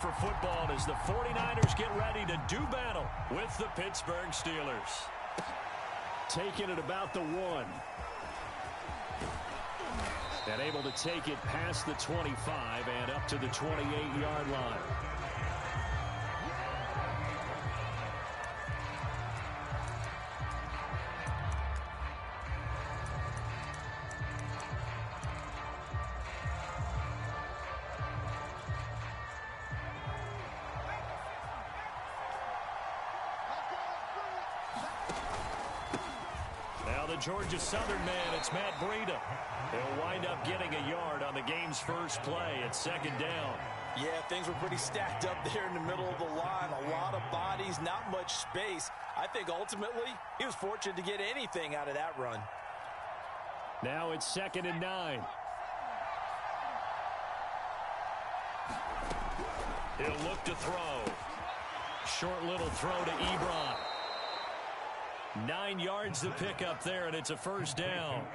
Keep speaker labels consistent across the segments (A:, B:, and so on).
A: For football as the 49ers get ready to do battle with the Pittsburgh Steelers. Taking it about the 1. And able to take it past the 25 and up to the 28-yard line. Georgia Southern man, it's Matt Breida. He'll wind up getting a yard on the game's first play at 2nd down.
B: Yeah, things were pretty stacked up there in the middle of the line. A lot of bodies, not much space. I think ultimately he was fortunate to get anything out of that run.
A: Now it's 2nd and 9. He'll look to throw. Short little throw to Ebron. 9 yards to pick up there, and it's a first down.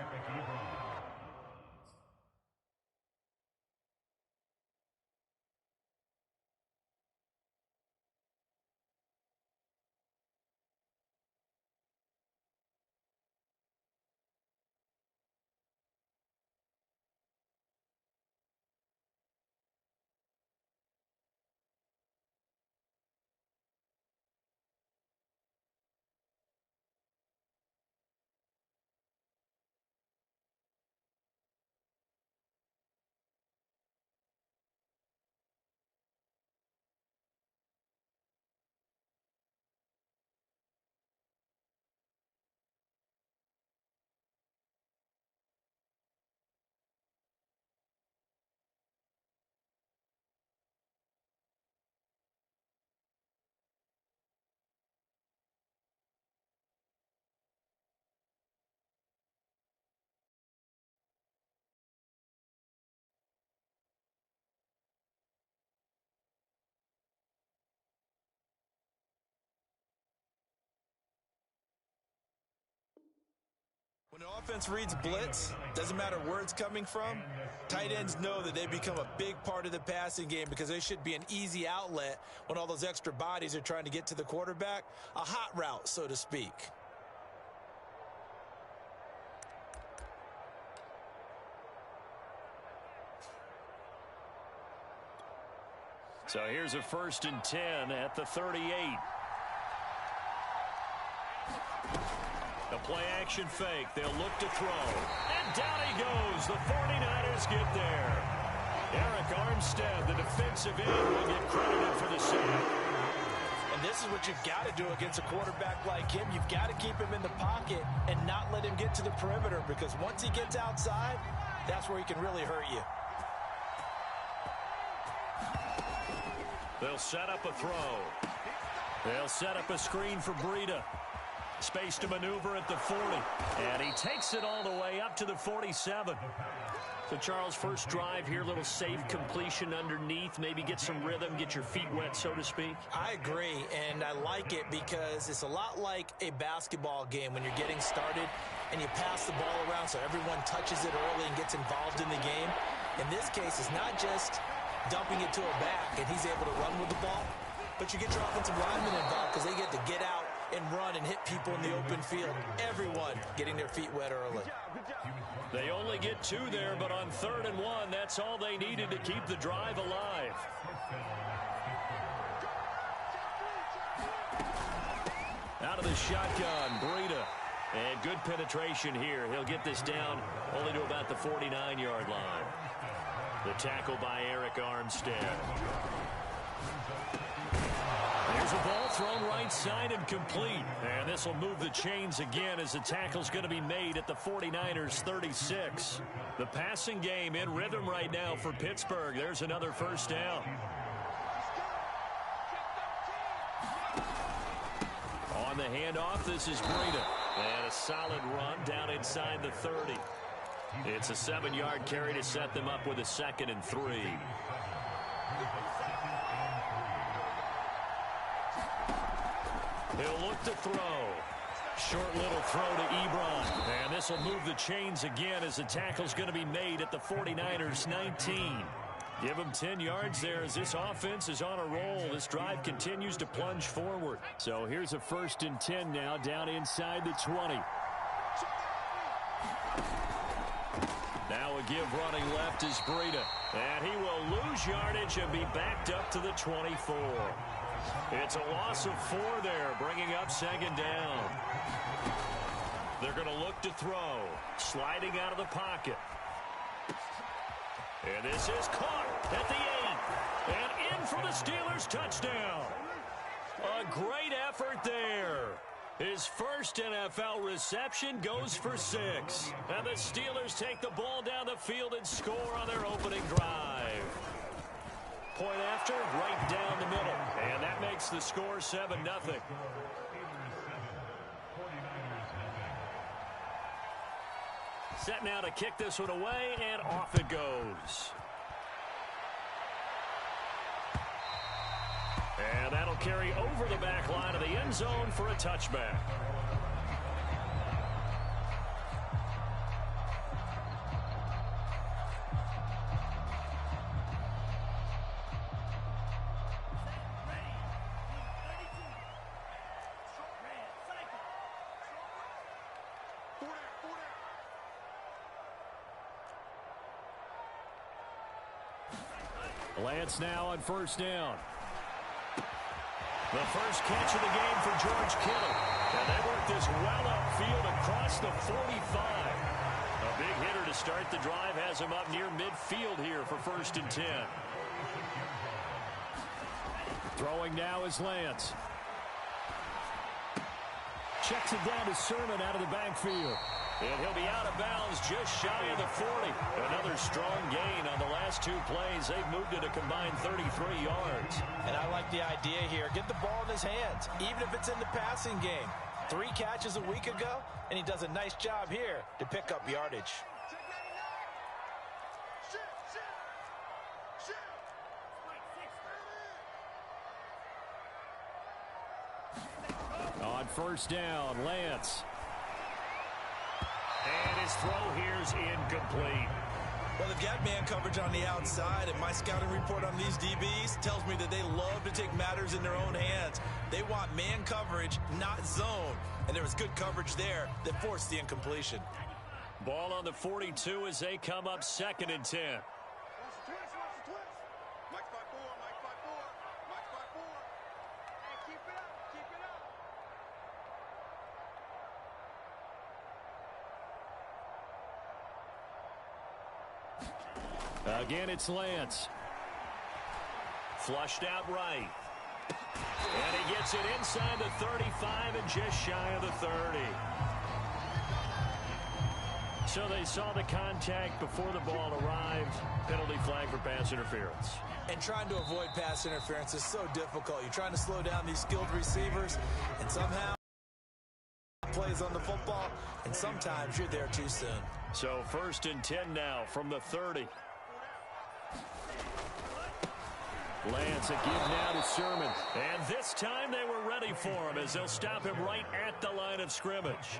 B: When the offense reads blitz, doesn't matter where it's coming from, tight ends know that they become a big part of the passing game because they should be an easy outlet when all those extra bodies are trying to get to the quarterback. A hot route, so to speak.
A: So here's a 1st and 10 at the 38. A play-action fake. They'll look to throw. And down he goes. The 49ers get there. Eric Armstead, the defensive end, will get credited for the sack.
B: And this is what you've got to do against a quarterback like him. You've got to keep him in the pocket and not let him get to the perimeter, because once he gets outside, that's where he can really hurt you.
A: They'll set up a throw. They'll set up a screen for Breida. Space to maneuver at the 40. And he takes it all the way up to the 47. So, Charles, first drive here, little safe completion underneath. Maybe get some rhythm, get your feet wet, so to speak.
B: I agree, and I like it because it's a lot like a basketball game when you're getting started and you pass the ball around so everyone touches it early and gets involved in the game. In this case, it's not just dumping it to a back and he's able to run with the ball, but you get your offensive linemen involved because they get to get out and run and hit people in the open field. Everyone getting their feet wet early.
A: They only get 2 there, but on 3rd and 1, that's all they needed to keep the drive alive. Out of the shotgun, Breida. And good penetration here. He'll get this down only to about the 49-yard line. The tackle by Eric Armstead. There's a ball thrown right side and complete. And this will move the chains again as the tackle's going to be made at the 49ers 36. The passing game in rhythm right now for Pittsburgh. There's another first down. On the handoff, this is Breida. And a solid run down inside the 30. It's a 7-yard carry to set them up with a 2nd and 3. He'll look to throw. Short little throw to Ebron. And this will move the chains again as the tackle's going to be made at the 49ers 19. Give him 10 yards there as this offense is on a roll. This drive continues to plunge forward. So here's a 1st and 10 now down inside the 20. Now a give running left is Breida. And he will lose yardage and be backed up to the 24. It's a loss of 4 there, bringing up 2nd down. They're going to look to throw. Sliding out of the pocket. And this is caught at the 8. And in for the Steelers touchdown. A great effort there. His first NFL reception goes for 6. And the Steelers take the ball down the field and score on their opening drive. Point after, right down the middle. And that makes the score 7-0. Set now to kick this one away, and off it goes. And that'll carry over the back line of the end zone for a touchback. Lance now on 1st down. The first catch of the game for George Kittle. And they work this well upfield across the 45. A big hitter to start the drive has him up near midfield here for 1st and 10. Throwing now is Lance. Checks it down to Sermon out of the backfield. And he'll be out of bounds just shy of the 40. Another strong gain on the last 2 plays. They've moved it a combined 33 yards.
B: And I like the idea here. Get the ball in his hands, even if it's in the passing game. 3 catches a week ago, and he does a nice job here to pick up yardage.
A: On 1st down, Lance. And his throw here's incomplete.
B: Well, they've got man coverage on the outside, and my scouting report on these DBs tells me that they love to take matters in their own hands. They want man coverage, not zone. And there was good coverage there that forced the incompletion.
A: Ball on the 42 as they come up 2nd and 10. Again, it's Lance. Flushed out right. And he gets it inside the 35 and just shy of the 30. So they saw the contact before the ball arrived. Penalty flag for pass interference.
B: And trying to avoid pass interference is so difficult. You're trying to slow down these skilled receivers, and somehow plays on the football, and sometimes you're there too soon.
A: So 1st and 10 now from the 30. Lance, a give now to Sermon. And this time they were ready for him as they'll stop him right at the line of scrimmage.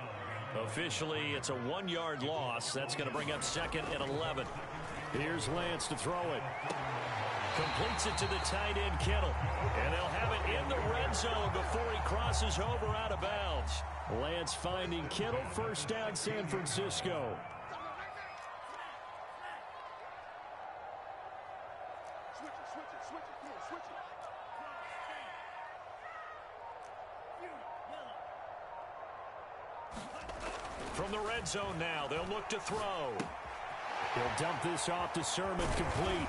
A: Officially, it's a 1-yard loss. That's going to bring up 2nd and 11. Here's Lance to throw it. Completes it to the tight end, Kittle. And they'll have it in the red zone before he crosses over out of bounds. Lance finding Kittle. 1st down, San Francisco. From the red zone now, they'll look to throw. He'll dump this off to Sermon, complete.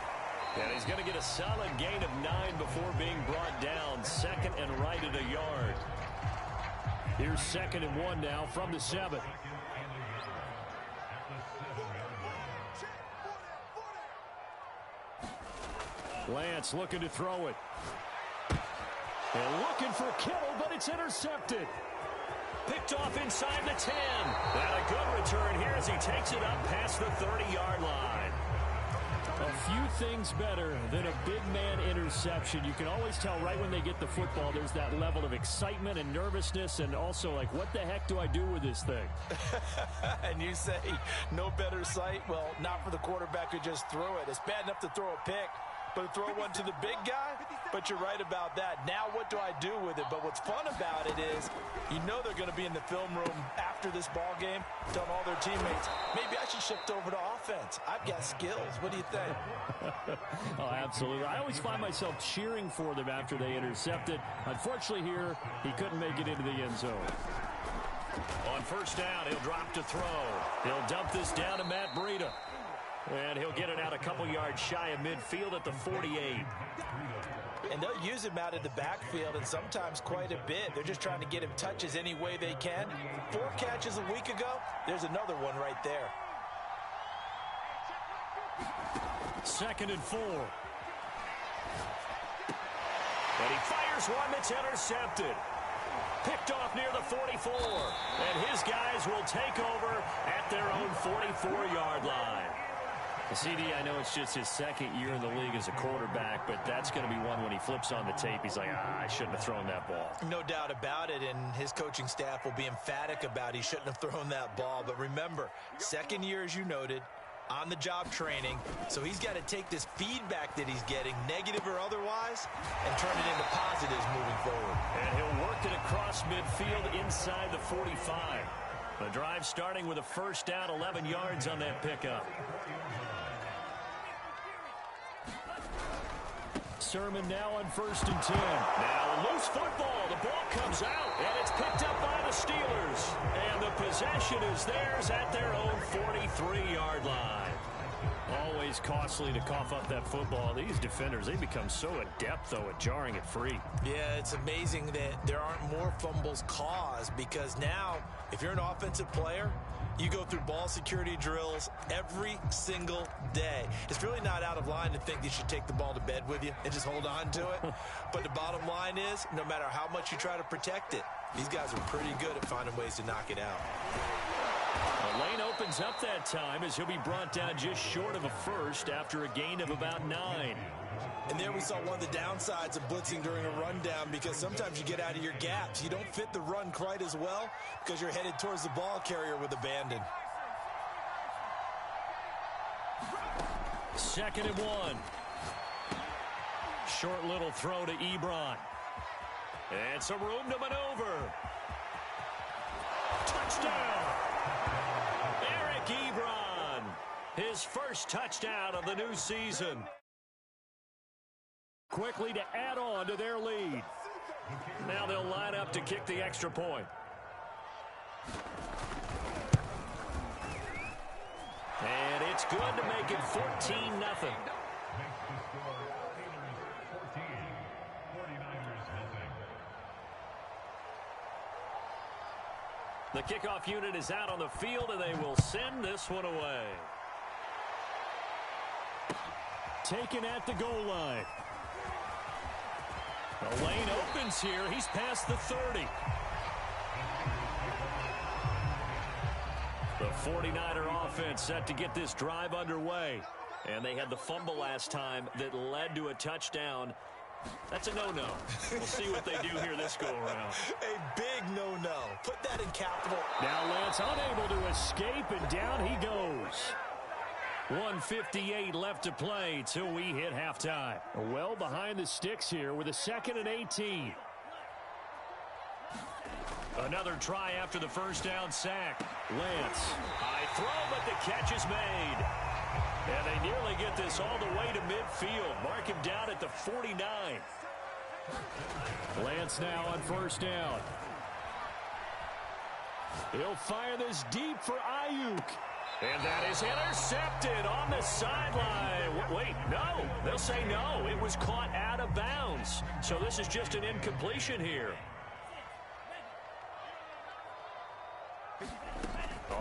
A: And he's going to get a solid gain of 9 before being brought down. 2nd and right at a yard. Here's 2nd and 1 now from the 7. Lance looking to throw it. And looking for Kittle, but it's intercepted. Picked off inside the 10. And a good return here as he takes it up past the 30-yard line. A few things better than a big man interception. You can always tell right when they get the football, there's that level of excitement and nervousness, and also like, what the heck do I do with this thing?
B: And you say no better sight? Well, not for the quarterback who just threw it. It's bad enough to throw a pick, but to throw one to the big guy? But you're right about that. Now what do I do with it? But what's fun about it is you know they're going to be in the film room after this ball game telling all their teammates, maybe I should shift over to offense. I've got skills. What do you think?
A: Oh, absolutely. I always find myself cheering for them after they intercept it. Unfortunately here, he couldn't make it into the end zone. On first down, he'll drop to throw. He'll dump this down to Matt Breida. And he'll get it out a couple yards shy of midfield at the 48.
B: And they'll use him out of the backfield, and sometimes quite a bit. They're just trying to get him touches any way they can. 4 catches a week ago. There's another one right there.
A: 2nd and 4. And he fires one that's intercepted. Picked off near the 44. And his guys will take over at their own 44-yard line. CD, I know it's just his 2nd year in the league as a quarterback, but that's going to be one when he flips on the tape. He's like, I shouldn't have thrown that ball.
B: No doubt about it, and his coaching staff will be emphatic about he shouldn't have thrown that ball. But remember, 2nd year, as you noted, on-the-job training, so he's got to take this feedback that he's getting, negative or otherwise, and turn it into positives moving forward.
A: And he'll work it across midfield inside the 45. The drive starting with a first down, 11 yards on that pickup. Sermon now on 1st and 10. Now loose football. The ball comes out, and it's picked up by the Steelers. And the possession is theirs at their own 43-yard line. Always costly to cough up that football. These defenders, they become so adept, though, at jarring it free.
B: Yeah, it's amazing that there aren't more fumbles caused, because now, if you're an offensive player, you go through ball security drills every single day. It's really not out of line to think you should take the ball to bed with you and just hold on to it. But the bottom line is, no matter how much you try to protect it, these guys are pretty good at finding ways to knock it out.
A: The lane opens up that time as he'll be brought down just short of a first after a gain of about 9.
B: And there we saw one of the downsides of blitzing during a rundown, because sometimes you get out of your gaps. You don't fit the run quite as well because you're headed towards the ball carrier with abandon.
A: 2nd and 1. Short little throw to Ebron. And some room to maneuver. Touchdown! Eric Ebron. His first touchdown of the new season. Quickly to add on to their lead. Now they'll line up to kick the extra point. And it's good to make it 14-0. The kickoff unit is out on the field, and they will send this one away. Taken at the goal line. The lane opens here. He's past the 30. The 49er offense set to get this drive underway. And they had the fumble last time that led to a touchdown. That's a no-no. We'll see what they do here this go-around.
B: A big no-no. Put that in capital.
A: Now Lance unable to escape, and down he goes. 1:58 left to play till we hit halftime. Well behind the sticks here with a 2nd and 18. Another try after the first down sack. Lance. High throw, but the catch is made. And they nearly get this all the way to midfield. Mark him down at the 49. Lance now on first down. He'll fire this deep for Ayuk. And that is intercepted on the sideline. Wait, no. They'll say no. It was caught out of bounds. So this is just an incompletion here.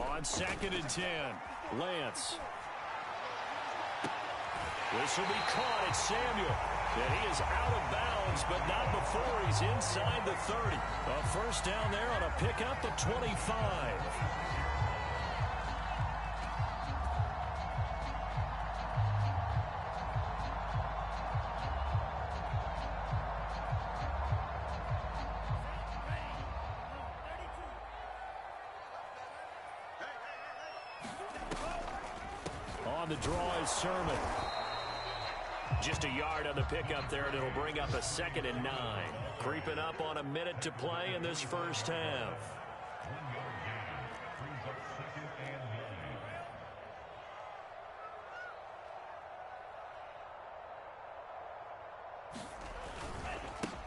A: On 2nd and 10, Lance. This will be caught at Samuel. And he is out of bounds, but not before he's inside the 30. A first down there on a pickup of 25. on the draw is Sermon. Just a yard on the pickup there, and it'll bring up a 2nd and 9. Creeping up on a minute to play in this first half.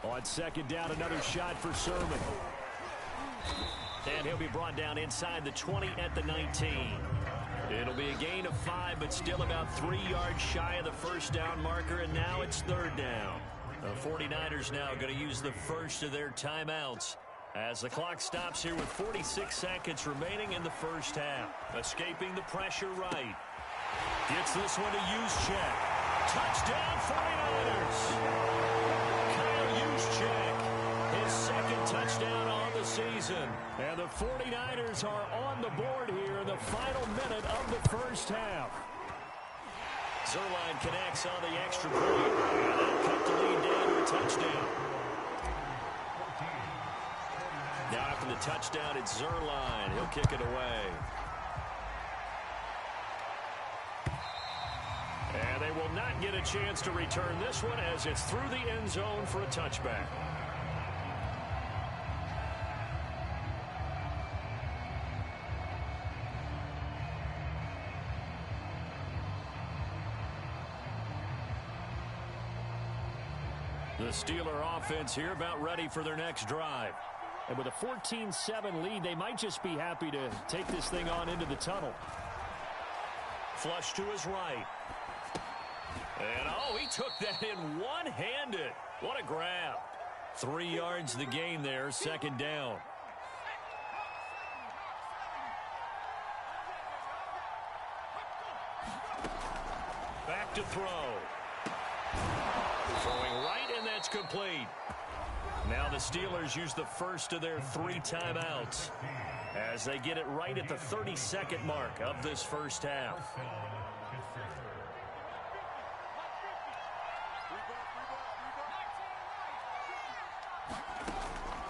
A: On 2nd down, another shot for Sermon. And he'll be brought down inside the 20 at the 19. It'll be a gain of 5, but still about 3 yards shy of the first down marker, and now it's 3rd down. The 49ers now going to use the first of their timeouts as the clock stops here with 46 seconds remaining in the first half. Escaping the pressure right. Gets this one to Juszczyk. Touchdown 49ers! His 2nd touchdown on the season. And the 49ers are on the board here in the final minute of the first half. Zuerlein connects on the extra point. And they'll cut the lead down to a touchdown. Now after the touchdown, it's Zuerlein. He'll kick it away. And they will not get a chance to return this one as it's through the end zone for a touchback. The Steeler offense here about ready for their next drive. And with a 14-7 lead, they might just be happy to take this thing on into the tunnel. Flush to his right. And, oh, he took that in one-handed. What a grab. 3 yards the gain there, 2nd down. Back to throw. Throwing right, and that's complete. Now the Steelers use the first of their 3 timeouts as they get it right at the 32nd mark of this first half.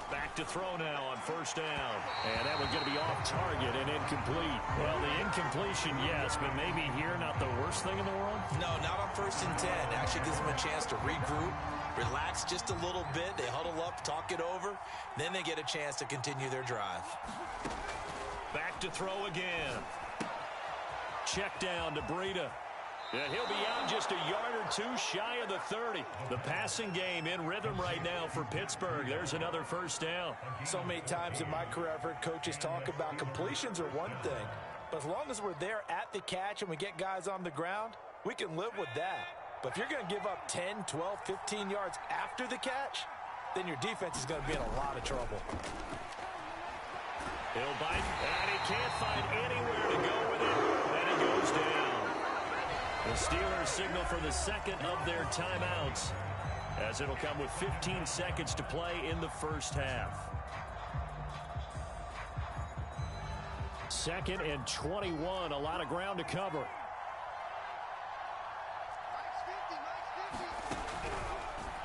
A: Back to throw now on 1st down. And that one's going to be off target and incomplete. Well, the incompletion, yes, but maybe here not the worst thing in the world?
B: No, not on 1st and 10. Actually gives them a chance to regroup, relax just a little bit. They huddle up, talk it over. Then they get a chance to continue their drive.
A: Back to throw again. Check down to Breida. And he'll be out just a yard or 2 shy of the 30. The passing game in rhythm right now for Pittsburgh. There's another 1st down.
B: So many times in my career I've heard coaches talk about completions are one thing. But as long as we're there at the catch and we get guys on the ground, we can live with that. But if you're going to give up 10, 12, 15 yards after the catch, then your defense is going to be in a lot of trouble.
A: He'll bite, and he can't find anywhere to go with it. And it goes down. The Steelers signal for the 2nd of their timeouts as it'll come with 15 seconds to play in the first half. 2nd and 21, a lot of ground to cover.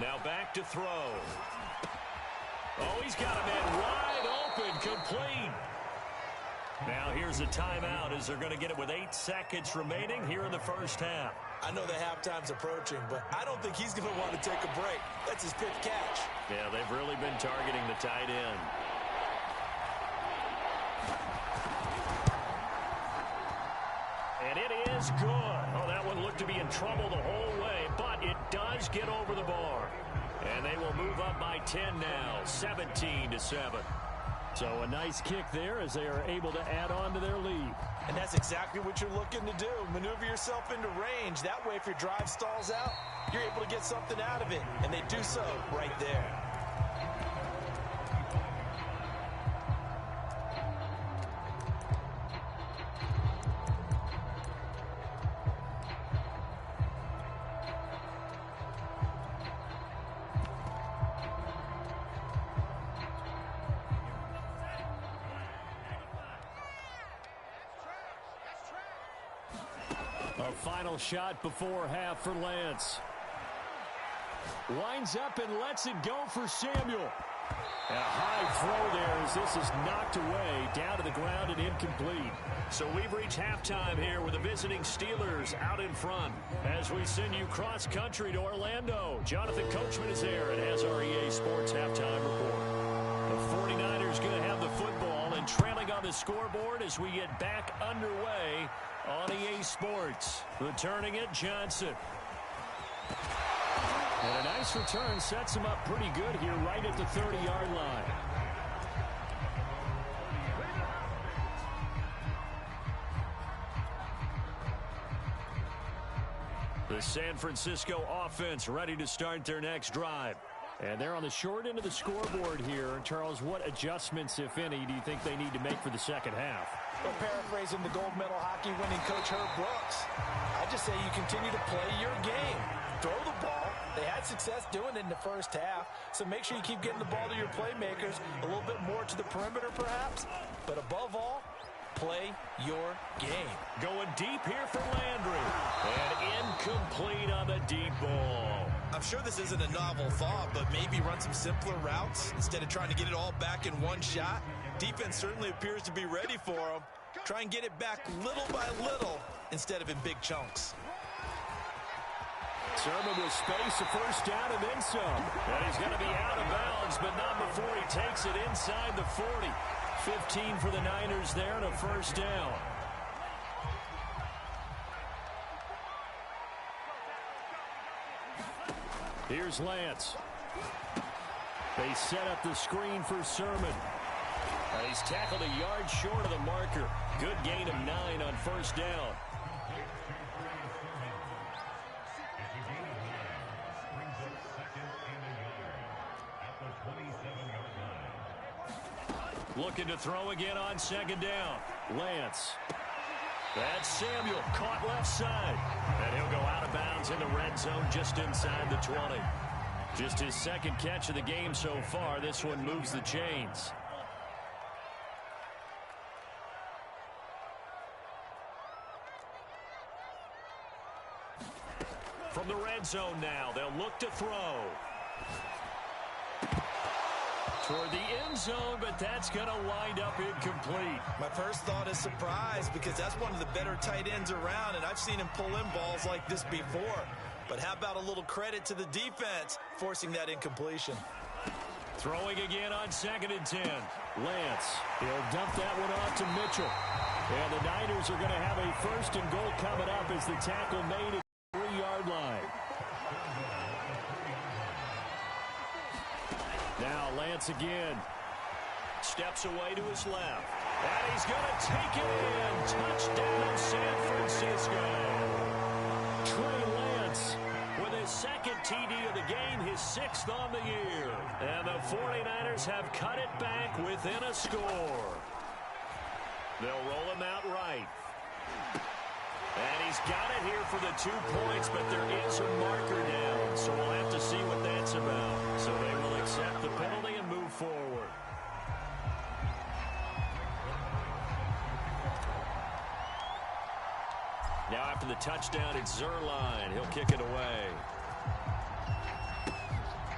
A: Now back to throw. Oh, he's got a man wide open, complete. Now here's a timeout as they're going to get it with 8 seconds remaining here in the first half.
B: I know the halftime's approaching, but I don't think he's going to want to take a break. That's his 5th catch.
A: Yeah, they've really been targeting the tight end. And it is good. Oh, that one looked to be in trouble the whole way, but it does get over the bar. And they will move up by 10 now, 17-7. So a nice kick there as they are able to add on to their lead.
B: And that's exactly what you're looking to do. Maneuver yourself into range. That way, if your drive stalls out, you're able to get something out of it. And they do so right there.
A: A final shot before half for Lance. Winds up and lets it go for Samuel. A high throw there as this is knocked away, down to the ground and incomplete. So we've reached halftime here with the visiting Steelers out in front. As we send you cross-country to Orlando, Jonathan Coachman is there and has our EA Sports halftime report. The 49ers going to have the football and trailing on the scoreboard as we get back underway on EA Sports. Returning it, Johnson. And a nice return sets him up pretty good here right at the 30-yard line. The San Francisco offense ready to start their next drive. And they're on the short end of the scoreboard here. Charles, what adjustments, if any, do you think they need to make for the second half?
B: Well, paraphrasing the gold medal hockey winning coach Herb Brooks, I just say you continue to play your game. Throw the ball. They had success doing it in the first half, so make sure you keep getting the ball to your playmakers, a little bit more to the perimeter perhaps, but above all, play your game.
A: Going deep here for Landry, and incomplete on the deep ball.
B: I'm sure this isn't a novel thought, but maybe run some simpler routes instead of trying to get it all back in one shot. Defense certainly appears to be ready for them. Try and get it back little by little instead of in big chunks.
A: Sermon will space a first down and then some. And he's going to be out of bounds, but not before he takes it inside the 40. 15 for the Niners there and a first down. Here's Lance. They set up the screen for Sermon. He's tackled a yard short of the marker. Good gain of 9 on first down. Looking to throw again on second down. Lance. That's Samuel, caught left side. And he'll go out of bounds in the red zone just inside the 20. Just his second catch of the game so far. This one moves the chains. From the red zone now, they'll look to throw. Toward the end zone, but that's going to wind up incomplete.
B: My first thought is surprise because that's one of the better tight ends around, and I've seen him pull in balls like this before. But how about a little credit to the defense forcing that incompletion?
A: Throwing again on 2nd and 10. Lance, he'll dump that one off to Mitchell. And the Niners are going to have a 1st and goal coming up as the tackle made at the 3-yard line. Now Lance again. Steps away to his left. And he's going to take it in. Touchdown, San Francisco. Trey Lance with his 2nd TD of the game, his 6th on the year. And the 49ers have cut it back within a score. They'll roll him out right. And he's got it here for the 2 points, but there is a marker down, so we'll have to see what that's about. So they will accept the penalty and move forward. Now after the touchdown, it's Zerline. He'll kick it away.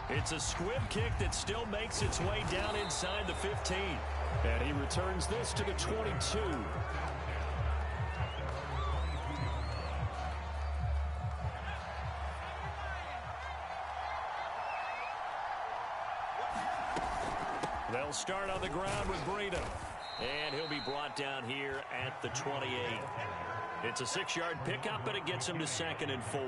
A: It's a squib kick that still makes its way down inside the 15. And he returns this to the 22. They'll start on the ground with Breida. And he'll be brought down here at the 28. It's a 6-yard pickup, and it gets him to 2nd and 4.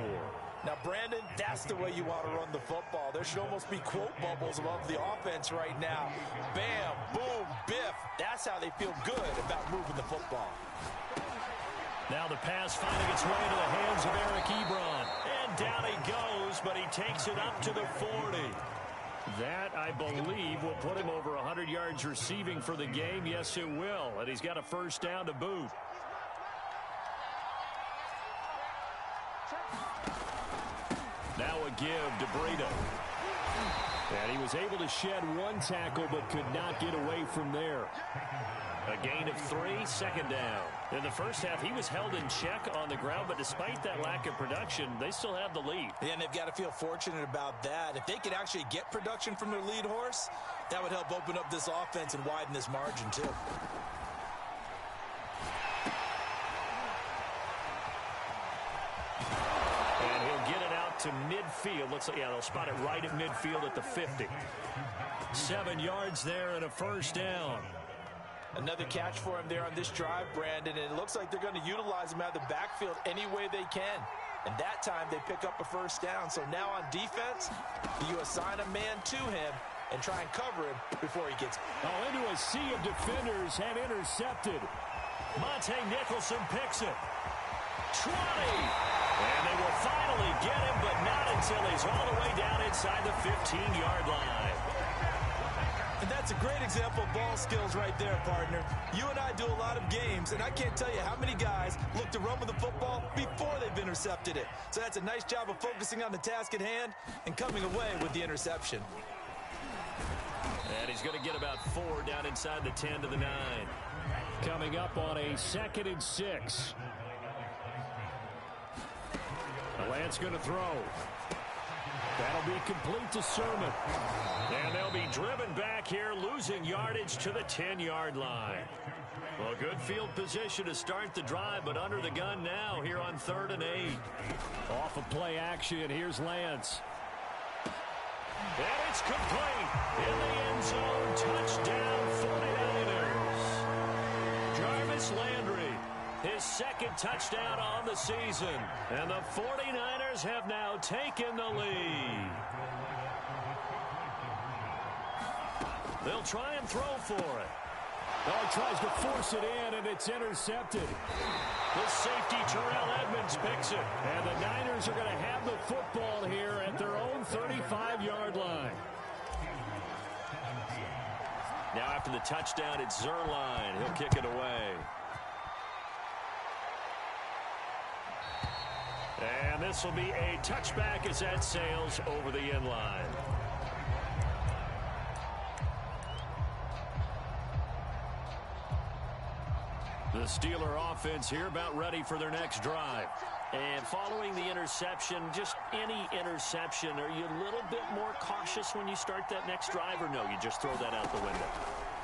B: Now, Brandon, that's the way you want to run the football. There should almost be quote bubbles above the offense right now. Bam, boom, biff. That's how they feel good about moving the football.
A: Now the pass finding its way into the hands of Eric Ebron. And down he goes, but he takes it up to the 40. That, I believe, will put him over 100 yards receiving for the game. Yes, it will. And he's got a first down to boot. Now a give to Breida.
C: And he was able to shed one tackle but could not get away from there.
A: A gain of 3, second down. In the first half, he was held in check on the ground, but despite that lack of production, they still have the lead.
B: Yeah, and they've got to feel fortunate about that. If they could actually get production from their lead horse, that would help open up this offense and widen this margin too.
A: And he'll get it out to midfield. Looks like, yeah, they'll spot it right at midfield at the 50. 7 yards there and a first down.
B: Another catch for him there on this drive, Brandon, and it looks like they're going to utilize him out of the backfield any way they can. And that time they pick up a first down. So now on defense, you assign a man to him and try and cover him before he gets
C: into a sea of defenders and intercepted.
A: Monte Nicholson picks it. 20. And they will finally get him, but not until he's all the way down inside the 15-yard line.
B: And that's a great example of ball skills right there, partner. You and I do a lot of games, and I can't tell you how many guys look to run with the football before they've intercepted it. So that's a nice job of focusing on the task at hand and coming away with the interception.
A: And he's going to get about 4 down inside the 10 to the 9.
C: Coming up on a 2nd and 6. Lance going to throw. That'll be complete to Sermon.
A: And they'll be driven back here, losing yardage to the 10-yard line. Well, good field position to start the drive, but under the gun now here on 3rd and 8.
C: Off of play action, here's Lance.
A: And it's complete. In the end zone, touchdown 49ers. Jarvis Landry, his 2nd touchdown on the season. And the 49ers have now taken the lead. They'll try and throw for it.
C: Oh, he tries to force it in, and it's intercepted.
A: The safety, Terrell Edmonds, picks it.
C: And the Niners are going to have the football here at their own 35-yard line.
A: Now after the touchdown, it's Zerline. He'll kick it away. And this will be a touchback as that sails over the end line. The Steeler offense here about ready for their next drive. And following the interception, just any interception, are you a little bit more cautious when you start that next drive, or no, you just throw that out the window?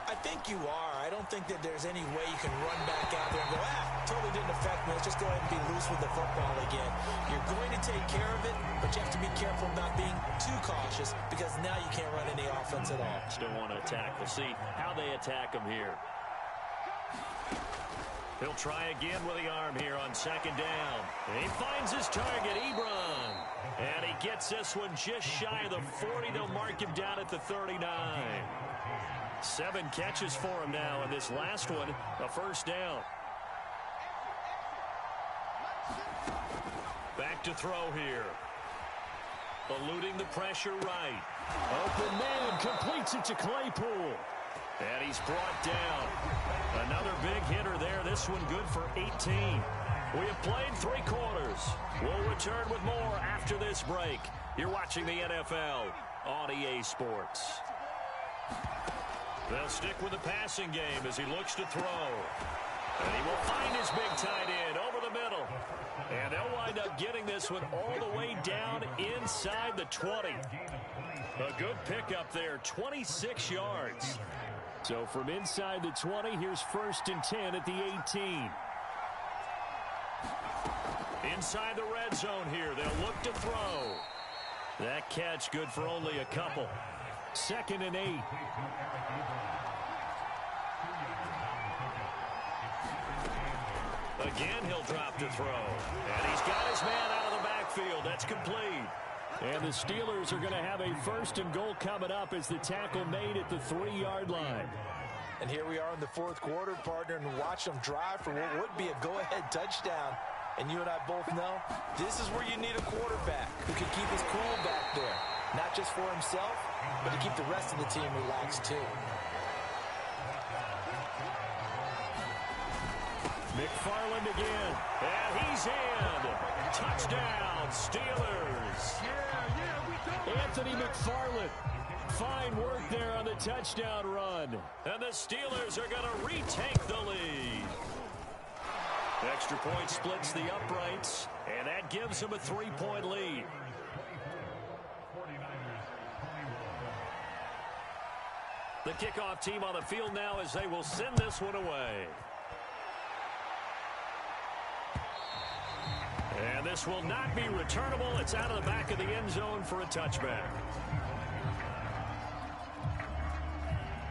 B: I think you are. I don't think that there's any way you can run back out there and go, totally didn't affect me. Let's just go ahead and be loose with the football again. You're going to take care of it, but you have to be careful about being too cautious because now you can't run any offense at all.
A: Still want to attack. We'll see how they attack him here. He'll try again with the arm here on 2nd down. And he finds his target, Ebron. And he gets this one just shy of the 40. They'll mark him down at the 39. 7 catches for him now, and this last one, a first down. Back to throw here. Eluding the pressure right.
C: Open man completes it to Claypool.
A: And he's brought down. Another big hitter there. This one good for 18. We have played 3 quarters. We'll return with more after this break. You're watching the NFL on EA Sports. They'll stick with the passing game as he looks to throw. And he will find his big tight end over the middle. And they'll wind up getting this one all the way down inside the 20. A good pickup there, 26 yards.
C: So from inside the 20, here's 1st and 10 at the 18.
A: Inside the red zone here, they'll look to throw. That catch good for only a couple.
C: 2nd and 8.
A: Again, he'll drop to throw. And he's got his man out of the backfield. That's complete.
C: And the Steelers are going to have a 1st and goal coming up as the tackle made at the 3-yard line.
B: And here we are in the 4th quarter, partner, and watch them drive for what would be a go-ahead touchdown. And you and I both know this is where you need a quarterback who can keep his cool back there. Not just for himself, but to keep the rest of the team relaxed too.
A: McFarland again. And he's in. Touchdown, Steelers.
C: Anthony McFarland Fine work there on the touchdown run.
A: And the Steelers are going to retake the lead. Extra point splits the uprights, and that gives them a 3-point lead. The kickoff team on the field now as they will send this one away. And this will not be returnable. It's out of the back of the end zone for a touchback.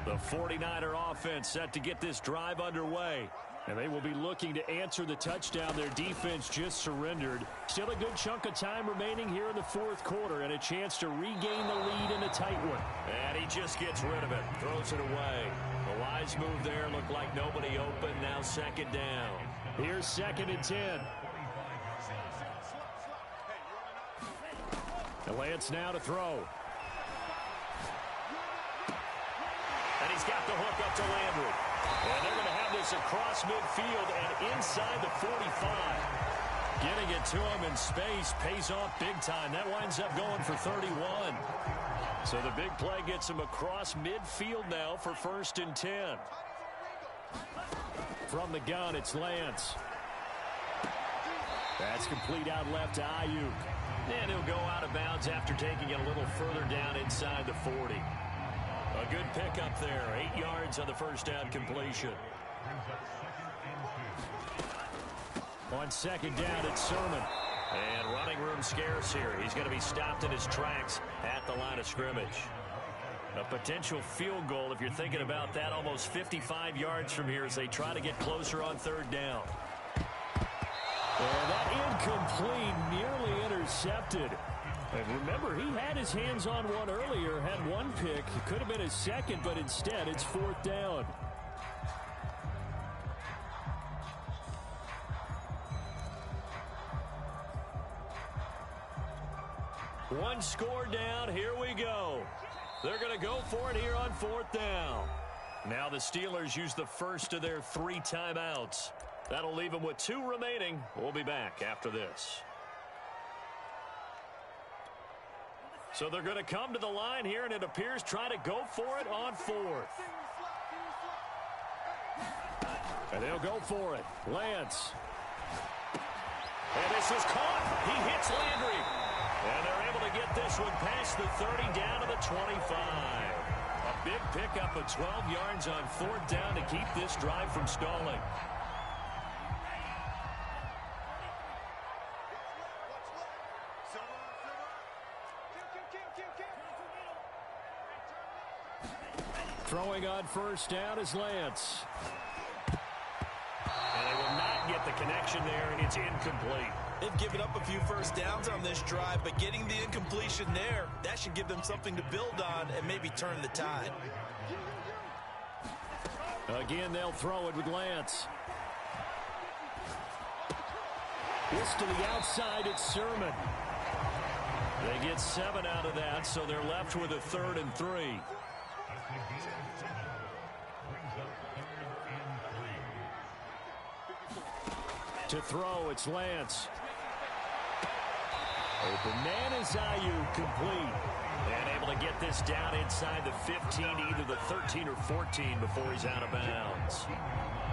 A: The 49er offense set to get this drive underway. And they will be looking to answer the touchdown their defense just surrendered. Still a good chunk of time remaining here in the fourth quarter and a chance to regain the lead in a tight one. And he just gets rid of it, throws it away. The wise move there, looked like nobody open. Now second down.
C: Here's 2nd and 10. And Lance now to throw.
A: And he's got the hook up to Landry. And they're going to have this across midfield and inside the 45. Getting it to him in space pays off big time. That winds up going for 31. So the big play gets him across midfield now for 1st and 10.
C: From the gun, it's Lance. That's complete out left to Ayuk.
A: And he'll go out of bounds after taking it a little further down inside the 40. A good pickup there. 8 yards on the first down completion.
C: On 2nd down, it's Sermon.
A: And running room scarce here. He's going to be stopped in his tracks at the line of scrimmage. A potential field goal, if you're thinking about that, almost 55 yards from here as they try to get closer on 3rd down.
C: And that incomplete, nearly intercepted. And remember, he had his hands on one earlier, had one pick. It could have been his second, but instead it's 4th down.
A: One score down. Here we go. They're going to go for it here on 4th down. Now the Steelers use the first of their 3 timeouts. That'll leave them with 2 remaining. We'll be back after this. So they're going to come to the line here, and it appears try to go for it on 4th.
C: And they'll go for it. Lance.
A: And this is caught. He hits Landry. And they're able to get this one past the 30 down to the 25. A big pickup of 12 yards on 4th down to keep this drive from stalling.
C: Throwing on 1st down is Lance.
A: And they will not get the connection there, and it's incomplete.
B: They've given up a few first downs on this drive, but getting the incompletion there, that should give them something to build on and maybe turn the tide.
C: Again, they'll throw it with Lance. This to the outside, it's Sermon.
A: They get 7 out of that, so they're left with a 3rd and 3.
C: To throw, it's Lance. Open man is Ayuk, complete.
A: And able to get this down inside the 15, either the 13 or 14 before he's out of bounds.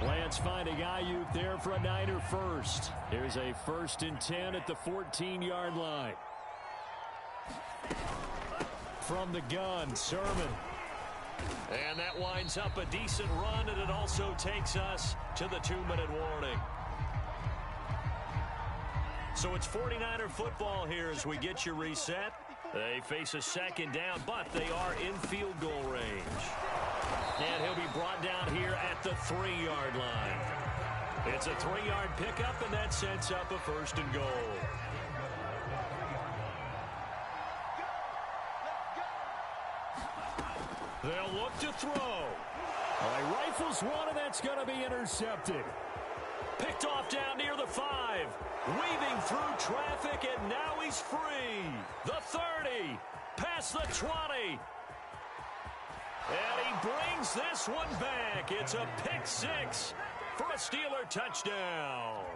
C: Lance finding Ayuk there for a Niner first. Here's a 1st and 10 at the 14-yard line. From the gun, Sermon.
A: And that winds up a decent run, and it also takes us to the 2-minute warning. So it's 49er football here as we get you reset. They face a 2nd down, but they are in field goal range. And he'll be brought down here at the 3-yard line. It's a 3-yard pickup, and that sets up a 1st and goal. They'll look to throw.
C: He rifles one, and that's going to be intercepted.
A: Picked off down near the 5. Weaving through traffic, and now he's free. The 30. Past the 20. And he brings this one back. It's a pick 6 for a Steeler touchdown.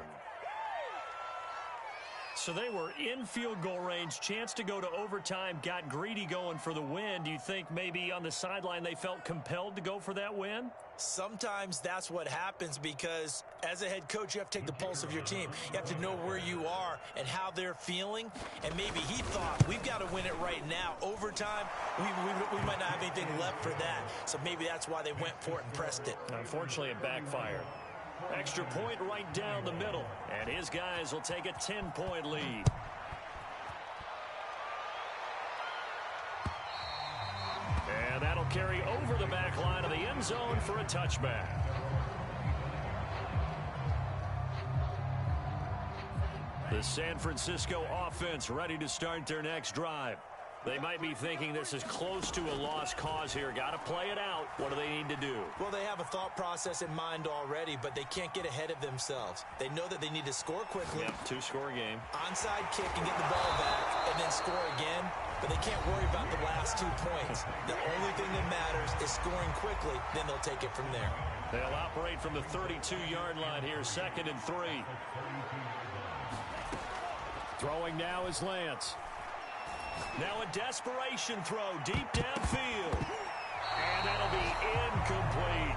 A: So they were in field goal range, chance to go to overtime, got greedy going for the win. Do you think maybe on the sideline they felt compelled to go for that win?
B: Sometimes that's what happens because as a head coach, you have to take the pulse of your team. You have to know where you are and how they're feeling. And maybe he thought, we've got to win it right now. Overtime, we might not have anything left for that. So maybe that's why they went for it and pressed it.
A: Unfortunately, it backfired. Extra point right down the middle. And his guys will take a 10-point lead. And that'll carry over the back line of the end zone for a touchback. The San Francisco offense ready to start their next drive. They might be thinking this is close to a lost cause here. Got to play it out. What do they need to do?
B: Well, they have a thought process in mind already, but they can't get ahead of themselves. They know that they need to score quickly.
A: Yep, two-score game.
B: Onside kick and get the ball back and then score again. But they can't worry about the last 2 points. The only thing that matters is scoring quickly. Then they'll take it from there.
A: They'll operate from the 32-yard line here, 2nd and 3.
C: Throwing now is Lance.
A: Now a desperation throw deep downfield. And that'll be incomplete.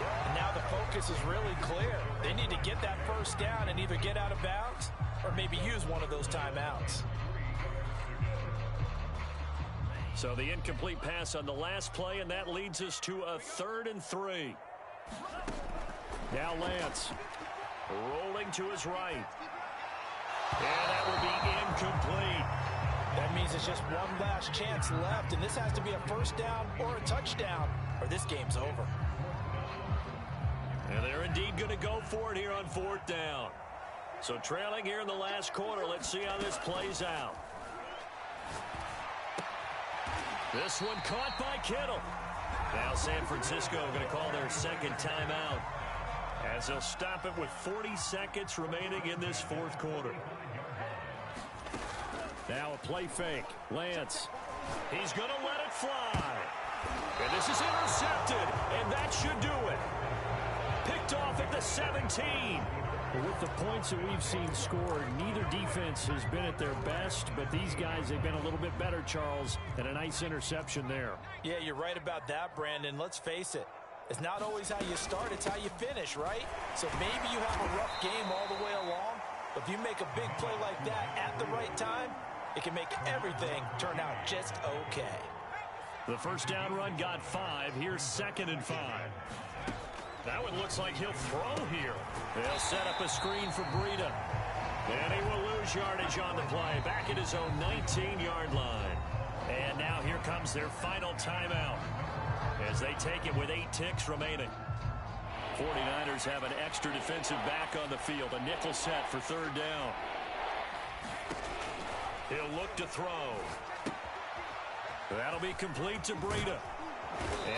B: And now the focus is really clear. They need to get that first down and either get out of bounds or maybe use one of those timeouts.
A: So the incomplete pass on the last play, and that leads us to a 3rd and 3.
C: Now Lance.
A: Rolling to his right. And that will be incomplete.
B: That means it's just one last chance left, and this has to be a first down or a touchdown, or this game's over.
A: And they're indeed going to go for it here on 4th down. So trailing here in the last quarter, let's see how this plays out. This one caught by Kittle. Now San Francisco going to call their 2nd timeout, as they'll stop it with 40 seconds remaining in this 4th quarter.
C: Now a play fake. Lance.
A: He's going to let it fly. And this is intercepted, and that should do it. Picked off at the 17.
C: Well, with the points that we've seen scored, neither defense has been at their best, but these guys have been a little bit better, Charles, and a nice interception there.
B: Yeah, you're right about that, Brandon. Let's face it. It's not always how you start, it's how you finish, right? So maybe you have a rough game all the way along, but if you make a big play like that at the right time, it can make everything turn out just okay.
A: The first down run got 5. Here's 2nd and 5. That one looks like he'll throw here. They'll set up a screen for Breida. And he will lose yardage on the play. Back at his own 19-yard line. And now here comes their final timeout, as they take it with 8 ticks remaining. 49ers have an extra defensive back on the field. A nickel set for 3rd down. He'll look to throw. That'll be complete to Breida.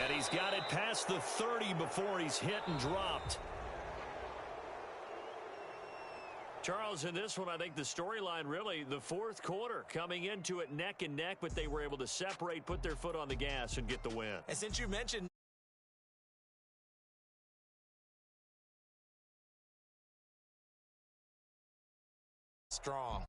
A: And he's got it past the 30 before he's hit and dropped. Charles, in this one, I think the storyline really, the 4th quarter, coming into it neck and neck, but they were able to separate, put their foot on the gas, and get the win.
B: And since you mentioned strong.